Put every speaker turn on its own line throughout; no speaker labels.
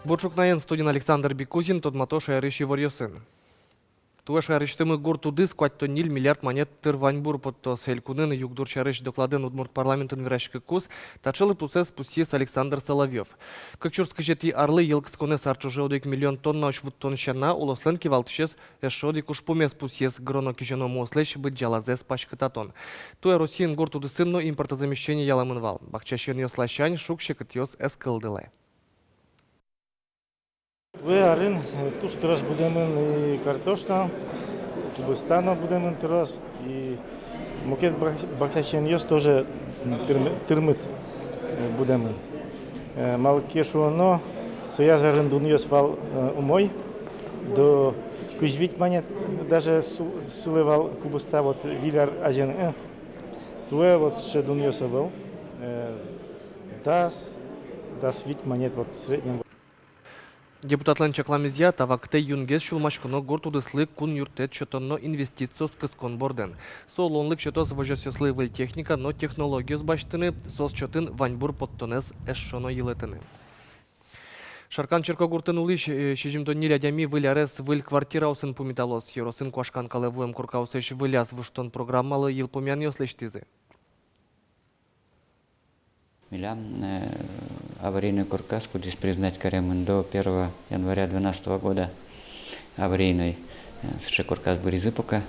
Борчукнаен студент Александр Бекузин тодмато шайрыши варьосын. Туа шайрыштымы гуртуды скватто нил миллиард монет тырваньбур подто селькунын югдур шайрыш докладын удмурт парламентын вирашкы кус тачылы пусес пусес Александр Соловьев. Как чурск жети орлы елксконе сарчужеодик миллион тонна ошвуттонщана улослен кивалтышес эшодик ушпумес пусес гроно кижено мослеш быть джалазес пашкататон. Туа Россиин гуртуды сынно импортозамещение яламынвал. Бахчащен йослащань шукшекыт йос эскылдыле.
Ви арин туш тираж будемен и картошна, кубыстана будемен тираж и мукет бахчащен йос тоже тирмит будемен. Малкешуно соязарен дун йос вал умой до кужвить манет даже сливал кубыста вот виляр ажен. Туе вот ще дун йосовал дас вить монет вот в среднем.
Депутатлан чакламизя тавакте юнгес шулмашкуно гуртудыслы кун юртет чотонно инвестициос кыскон борден. Солонлык чотос вожосёслы выл техника, но технологиос баштыны сос чотын ваньбур подтонез эшшоно йылетыны. Шаркан черко гуртын улыш шижимдон нилядями вылярес выл квартираусын пумиталос. Еросын квашкан калевуем куркаусеш выляс выштон программалы йылпумян йослештизы.
Милям аварийный каркас, куда признать каремын до 1 января 2012 года аварийный. Сше каркас березы пока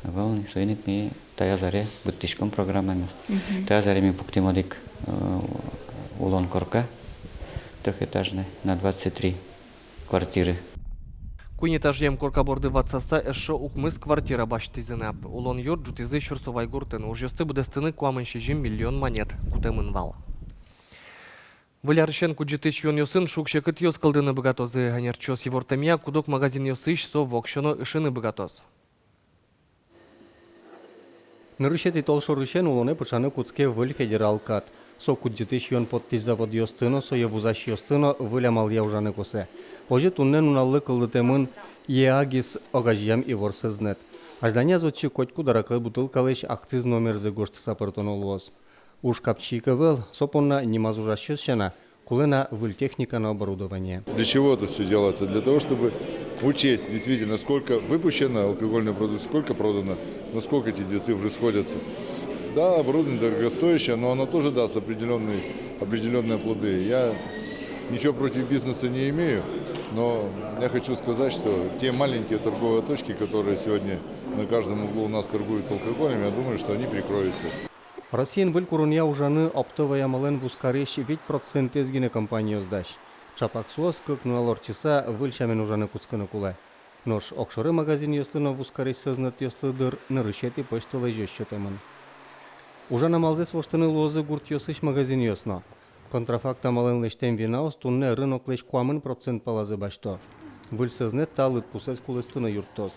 волны суинит ми таязаре буттишком программами. Таязаре ми пуктимодик улон корка трехэтажный на 23 квартиры.
Куйнетажьем коркаборды ватсаса эшо укмыс квартира баштизына. Улон юрт жутизы шурсовай гуртын. Ужесты будестыны куамыншижим миллион монет кутемын вал. Вылярышен куджетыч йон йосын шукшекыт йос кылдыны богатозы. Ганерчос евортамия кудок магазин йосыш со вокшоно ышыны богатоз.
Нырышети толшорышен улоне пышаны куцке выль федерал кат. Со куджетыч йон подтиз завод йостыно, со евузаш йостыно вылямал яужаны косе. Оже туннен уналлы кылдытемын еагис огажьям и ворсызнет. Аждания зодчи котку даракы бутылкалыш акциз номерзы гошты сапыртон олвоз. Уж капчика вел, сопонна немазужащена, кулена выль техника на оборудование.
Для чего это все делается? Для того, чтобы учесть действительно, сколько выпущено алкогольной продукции, сколько продано, насколько эти две цифры сходятся. Да, оборудование дорогостоящее, но оно тоже даст определенные плоды. Я ничего против бизнеса не имею, но я хочу сказать, что те маленькие торговые точки, которые сегодня на каждом углу у нас торгуют алкоголем, я думаю, что они прикроются.
Россиин выль курунья ужаны оптовая мален вускареш ведь процент ezgine компания сдаш. Чапаксуос как налорчиса выль шамен ужаны куцканы куле. Нож окшоры магазин йостыно вускареш сознат йостыдыр нырышети почтылы жёщётемын. Ужана малзес воштыны лозы гурт йосыш магазин йосно. Контрафакта мален лештен винаос тунне рынок леш куамын процент палазы башто. Выль сознет талыт пусес кулыстыны юрттос.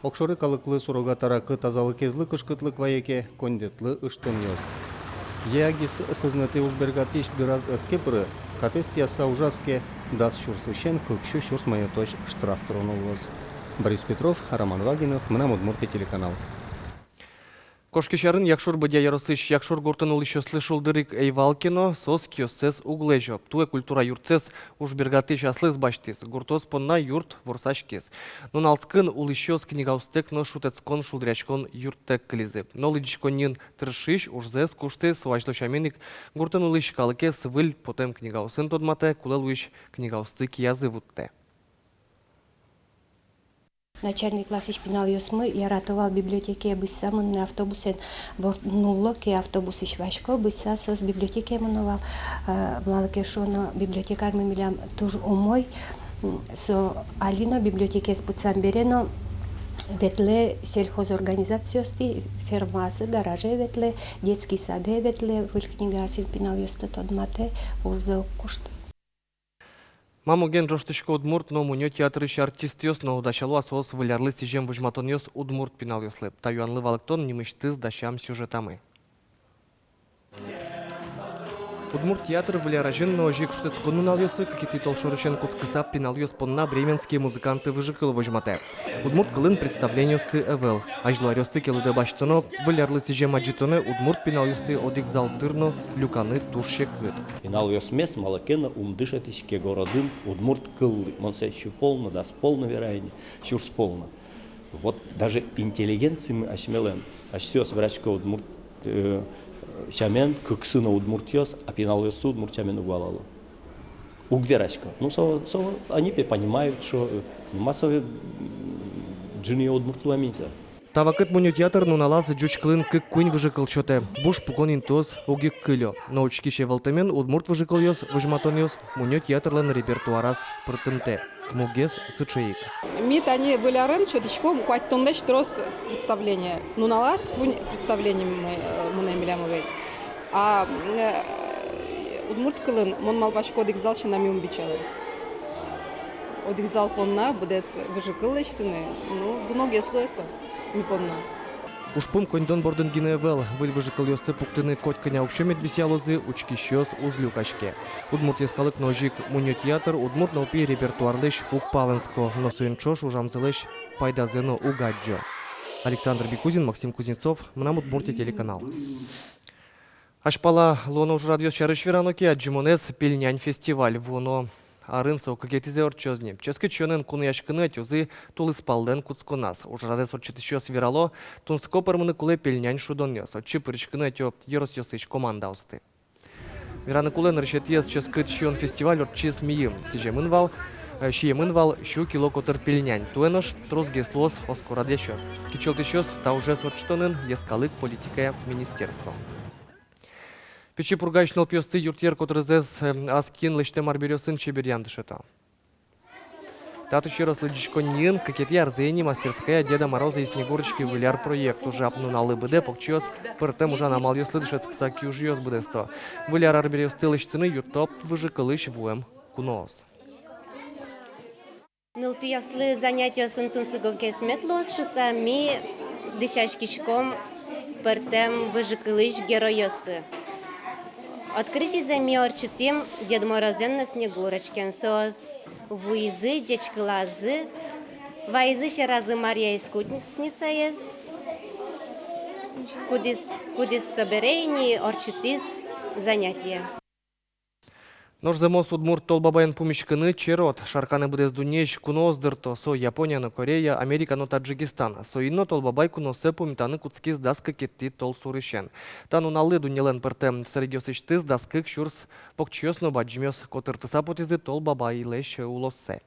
Окшоры калыклы сурогатаракы тазалык езлы кышкытлык ваеке кондетлы ыштон йос. Еагис сознаты ужбергатиш дыраз эскепыры, катест яса ужаске дас шурсыщен кылкшу шурс маятош штраф тронолвоз. Борис Петров, Роман Вагинов, Мнам Удмуртия телеканал.
Кошкешарын якшур бадя яросыш якшур гуртын улышы слышал дырык эйвалкино сос киосцес углежо. Туе культура юртцес уж бергатыш аслыз баштис. Гуртос понна юрт ворсашкес. Но алцкын улышёс книгаустек но шутецкон шулдрячкон юрттек клизы. Но лыдичконин тыршиш уж зес куште сважлошаменик гуртын улыш калыкес выль потем книгаусын тодмате кулелуиш книгаустык язывутте.
Начальник класс шпинал йосмы я ратовал библиотеке бысса на автобусе нулло ке автобус ишвашко бысса сос библиотеке мановал малкешоно библиотекар мы милям тоже умой со алино библиотеке спецам берено ветле сельхозорганизациости фермасы гаражи ветле детский сады ветле выль книга шпинал йоста тодмате урзо кушт.
Мамоген жоштышко удмурт, но муньо театрыш артист йос, но удачалу асос вылярлы сижем выжматон йос удмурт пинал йослеп. Таюанлы валыктон немыштыз дашам сюжетамы. Удмурт театр вляражен ножик штыцкунун алёсы, какие толшорышен куцкысап пиналёс понна бременские музыканты выжикыл вожмате. Удмурт кылын представлению сы эвел. Ажларёсты келыды баштыно, влярлы сиже маджитоны удмурт пиналёсты одик залтырно люканы туршек гыд.
Пинал мес малакена умдышат ишке городын удмурт кыллы. Монсе щу полно, да сполно верайне, щур сполно. Вот даже интеллигенции мы осмелен. Ащёс врачка удмурт чамен кыксына удмуртьёс, а пиналёс удмурт чамен угвалало. Угверачка. Ну, они понимают, что массовые джины удмурт луаминся.
Тавакыт муню театр нуналаз джуч кылын кык кунь выжикыл чоте. Буш пукон интоз огик кылё. Научки шевалтамен удмурт выжикыл ёс, выжматон ёс, муню театрлын репертуарас пыртынте. Мугес сычаик.
Мит они были раньше, дичком, куать тондеш трос представление. Ну на лас кунь представление мы намелямывать. А удмурт кылын мон малбашко дикзал шинами умбичалы. Одикзал понна будес выжикыл лештыны. Ну дуноге слоеса не понна.
Ушпум кондон бордын гиневел, выль выжикыл ёсты пуктыны коть коня укшемет бисялозы, учки щёс узлю качке. Удмурт ескалык ножик муню театр, удмурт наупи репертуарлыш ук палынско, но суенчош ужамзылыш пайдазено угаджо. Александр Бикузин, Максим Кузнецов, мнам Удмуртия телеканал. Ашпала лоно уж радио чарыш вераноки, аджимонес пельнянь фестиваль, воно арынсо какетизе орчозни. Чески чонен кунуяшкыны тюзы тулыс палден куцконас. Уж радес орчетищос вирало, тунско пармыны куле пельнянь шудоньос. Отчи пырышкыны тё еросьосыч командаусты. Вираны кулен решетьес чески чон фестиваль орчис миим. Сижемынвал, шиемынвал щу кило котыр пельнянь. Туэнош трозгеслос оскорадещос. Кичелтищос та уже сорчтонын ескалык политикая министерства. Печи пургайшнал пьёсты юртер котрызес аскин лыште марберёсын чеберян дышета. Таты еще раз лыдичко нин, какие-то ярзени, мастерская Деда Мороза и Снегурочки выляр проект. Уже апнуна лыбыде, покчёс, пыртем уже намал ёслы дышец ксаки уж ёс будесто. Выляр арберёсты лыштыны юртоп выжикалыш вуэм куноос.
Нылпияслы занятия сынтынсыго кесметлос, что сами дышашкишком пыртем выжикалыш героёсы. Открытие замерчатым Дед Морозен на Снегурочке, сос вуизы, дечкалазы, вайзы разы Мария Искутница есть, кудис соберейни орчатис занятия.
Нож замос удмурт толбабайын пумишкыны черот, шарканы будез дунеш куноздырто, со Японияны Корея, Американы Таджикистан. Со инно толбабай куносы пумитаны куцкиз даска кетти тол сурышен. Тану налы дунелен пыртем средёсыштыз даскык шурс покчёсно баджмёс котыртыса потизы толбабай леш улоссе.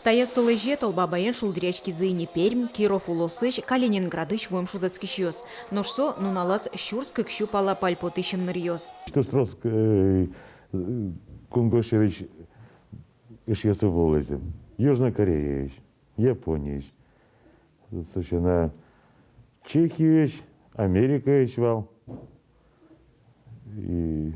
Тая столыже толбабайын шулдырячки зыйни Пермь, Киров улосыш, Калининградыш воем шудацкиш ёс. Ношсо нуналаз щурск кщу пала пальпотышем нырьёс.
Что строс кунгошерич иш ёсы волезе. Южная Корея, Япония, совершенно Чехия, Америка вал. И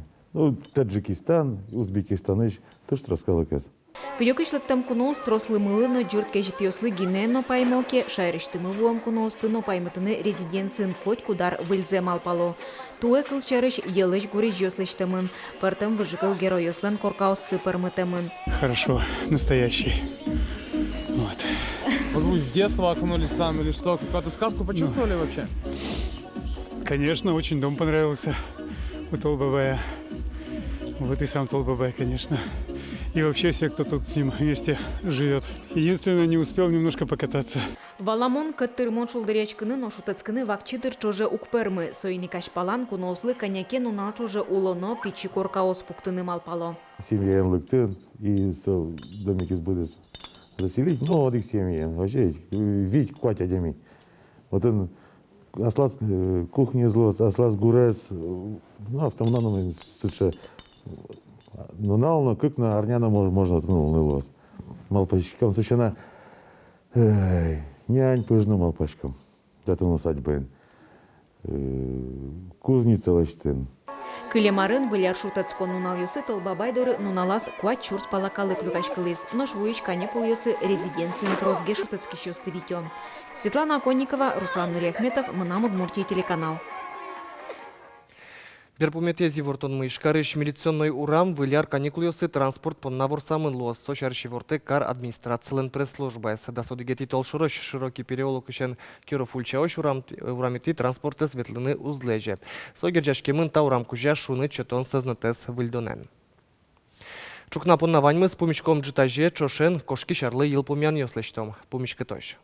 Таджикистан, Узбекистан тоже рассказал каз.
Пьёкышлыктам кунос трослы мылыно джуртке житёслы гинено паймоке, шайрыштымы вуам куностыно паймытыны резиденцин коть кудар выльзе малпало. Туэ кылчарыш елыш гуриш ёслыштымын, пыртым выжыкыл героёслан коркаус сыпырмытымын.
Хорошо, настоящий. Вот.
Может быть, в детство окунулись там или что? Какую-то сказку почувствовали вообще?
Конечно, очень дом понравился у Толбабая. Вот и сам Толбабай, конечно. И вообще все, кто тут с ним вместе живет. Единственное, не успел немножко покататься.
Валамон кыттырмон шулдырячкыны ношутацкыны вакчидыр чоже укпермы. Соини кашпалан кунослы коньяке нунал чоже улоно пичи коркаос пуктыны малпало.
Семья лыктын и домики будет заселить. Ну, вот их семьи. Вообще, ведь кватя деми. Вот он аслас кухни злос, аслас гурес. Ну, автомобильным сыча. Ну, на как на арняна можно откнул нылос. Малпачкам сочина нянь пыжну малпачкам. Это у нас адьбен. Кузница лачтен.
Кылемарын выляр шутацкон нунал ёсы толбабай доры нуналас куать чурс палакалы клюкашкылыз. Но швуич каникул ёсы резиденцин трозге шутацки щёсты витё. Светлана Оконникова, Руслан Нуриахметов, Мнам Удмуртия телеканал.
Берпометези вортон мышкарыш милиционной урам выляр каникулёсы транспорт поннавор самын лос сочарщи ворты кар администрациялен пресс-службайс. Дасодигети толшорош широкий переулок ищен Киров ульчаош урамити транспорты светлыны узлеже. Согерджашкемын та урам кужа шуны четон сознатес выльдонен. Чукна поннаваньмы с помечком джитаже чошен кошки шарлы ел помян ёслештом. Помечка тош.